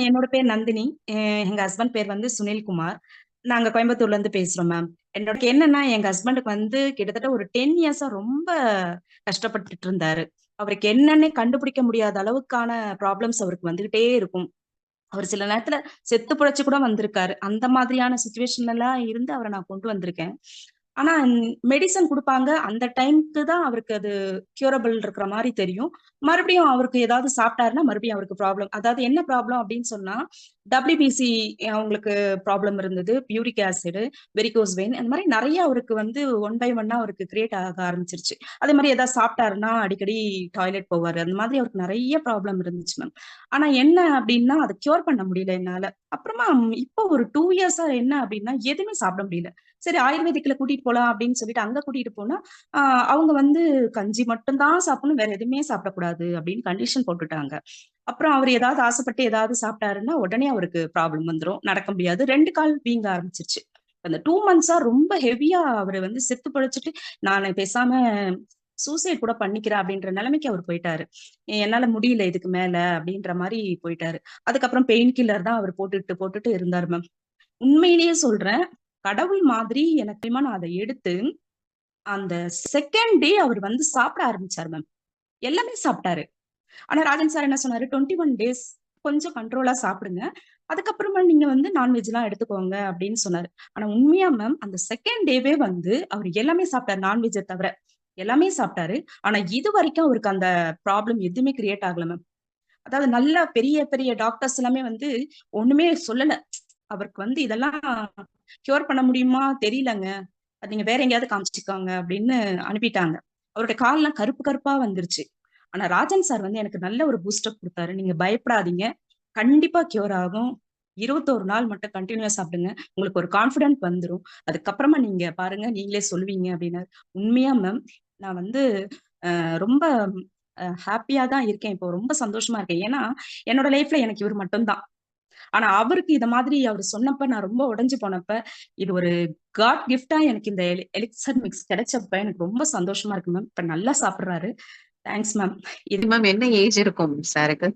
என்னோட பேர் நந்தினி. எங்க ஹஸ்பண்ட் பேர் வந்து சுனில்குமார். நாங்க கோயம்புத்தூர்ல இருந்து பேசுறோம் மேம். என்னோட என்னன்னா, எங்க ஹஸ்பண்டுக்கு வந்து கிட்டத்தட்ட ஒரு 10 இயர்ஸா ரொம்ப கஷ்டப்பட்டுட்டு இருந்தாரு. அவருக்கு என்னன்னே கண்டுபிடிக்க முடியாத அளவுக்கான ப்ராப்ளம்ஸ் அவருக்கு வந்துகிட்டே இருக்கும். அவர் சில நேரத்துல செத்து பிழைச்சு கூட வந்திருக்காரு. அந்த மாதிரியான சிச்சுவேஷன்லலாம் இருந்து அவர நான் கொண்டு வந்திருக்கேன். ஆனா மெடிசின் குடுப்பாங்க. அந்த டைம்க்கு தான் அவருக்கு அது கியூரபிள் இருக்கிற மாரி தெரியும். மறுபடியும் அவருக்கு ஏதாவது சாப்பிட்டாருன்னா, மறுபடியும் அவருக்கு ப்ராப்ளம். அதாவது என்ன ப்ராப்ளம் அப்படின்னு சொன்னா, WBC அவங்களுக்கு ப்ராப்ளம் இருந்தது. யூரிக் ஆசிட், வெரிகோஸ் வெயின் அந்த மாரி நெறைய அவருக்கு வந்து ஒன் பை ஒன்னா அவருக்கு கிரியேட் ஆக ஆரம்பிச்சுருச்சு. அதே மாரி ஏதாவது சாப்பிட்டாருன்னா, அடிக்கடி டாய்லெட் போவாரு. அந்த மாதிரி அவருக்கு நெறைய ப்ராப்ளம் இருந்துச்சு மேம். ஆனா என்ன அப்படின்னா, அத கியூர் பண்ண முடியல என்னால. அப்புறமா இப்போ ஒரு 2 இயர்ஸா என்ன அப்படின்னா, எதுவுமே சாப்பிட முடியல. சரி ஆயுர்வேதிக்ல கூட்டிட்டு போலாம் அப்படின்னு சொல்லிட்டு அங்க கூட்டிட்டு போனா, ஆ அவங்க வந்து கஞ்சி மட்டும் தான் சாப்பிடணும், வேற எதுவுமே சாப்பிடக்கூடாது அப்படின்னு கண்டிஷன் போட்டுட்டாங்க. அப்புறம் அவரு ஏதாவது ஆசைப்பட்டு ஏதாவது சாப்பிட்டாருன்னா, உடனே அவருக்கு ப்ராப்ளம் வந்துரும். நடக்க முடியாது. 2 கால் வீங்க ஆரம்பிச்சுருச்சு. அந்த 2 மந்த்ஸா ரொம்ப ஹெவியா அவரு வந்து செத்து பிழைச்சுட்டு, நானு பேசாம சூசைட் கூட பண்ணிக்கிறேன் அப்படின்ற நிலைமைக்கு அவரு போயிட்டாரு. என்னால முடியல இதுக்கு மேல அப்படின்ற மாரி போயிட்டாரு. அதுக்கப்புறம் பெயின் கில்லர் தான் அவரு போட்டுட்டு இருந்தாரு மேம். உண்மையிலேயே சொல்றேன். கடவுள் மாதிரி எனக்கு தெரியுமா நான் அத எடுத்து, அந்த செகண்ட் டே அவர் வந்து சாப்பிட ஆரம்பிச்சாரு மேம். எல்லாமே சாப்பிட்டாரு. ஆனா ராஜன் சார் என்ன சொன்னாரு, 21 டேஸ் கொஞ்சம் கண்ட்ரோலா சாப்பிடுங்க. அதுக்கப்புறமா நீங்க வந்து நான்வெஜ்லாம் எடுத்துக்கோங்க அப்படின்னு சொன்னாரு. ஆனா உண்மையா மேம் அந்த செகண்ட் டேவே வந்து அவரு எல்லாமே சாப்பிட்டாரு. நான்வெஜ்ஜ தவிர. எல்லாமே சாப்பிட்டாரு. ஆனா இதுவரைக்கும் அவருக்கு அந்த ப்ராப்ளம் எதுவுமே கிரியேட் ஆகல மேம். அதாவது நல்ல பெரிய பெரிய டாக்டர்ஸ் எல்லாமே வந்து ஒண்ணுமே சொல்லல. அவருக்கு வந்து இதெல்லாம் கியூர் பண்ண முடியுமா தெரியலங்க. அது நீங்க வேற எங்கேயாவது காமிச்சுக்கோங்க அப்படின்னு அனுப்பிட்டாங்க. அவருடைய கால்லாம் கருப்பு கருப்பா வந்துருச்சு. ஆனா ராஜன் சார் வந்து எனக்கு நல்ல ஒரு பூஸ்டப் குடுத்தாரு. நீங்க பயப்படாதீங்க. கண்டிப்பா கியூர் ஆகும். 21 நாள் மட்டும் கன்டினியூவா சாப்பிடுங்க. உங்களுக்கு ஒரு கான்ஃபிடென்ட் வந்துரும். அதுக்கப்புறமா நீங்க பாருங்க, நீங்களே சொல்லுவீங்க அப்டின்னாரு. உண்மையா மேம், நான் வந்து ரொம்ப ஹேப்பியா தான் இருக்கேன். இப்போ ரொம்ப சந்தோஷமா இருக்கேன். ஏன்னா, என்னோட லைஃப்ல எனக்கு இவரு மட்டும் தான். ஆனா அவருக்கு இத மாதிரி அவரு சொன்னப்ப நான் ரொம்ப உடைஞ்சு போனப்ப, இது ஒரு காட் கிஃப்ட்டா எனக்கு இந்த எலிக்சர் மிக்ஸ் கிடைச்சப்ப எனக்கு ரொம்ப சந்தோஷமா இருக்கு மேம். இப்ப நல்லா சாப்பிடுறாரு. Thanks ma'am. இது மேம் என்ன ஏஜ் இருக்கும் சாருக்கு?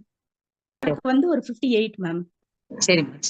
எனக்கு வந்து ஒரு 58 மேம். சரி மேம்.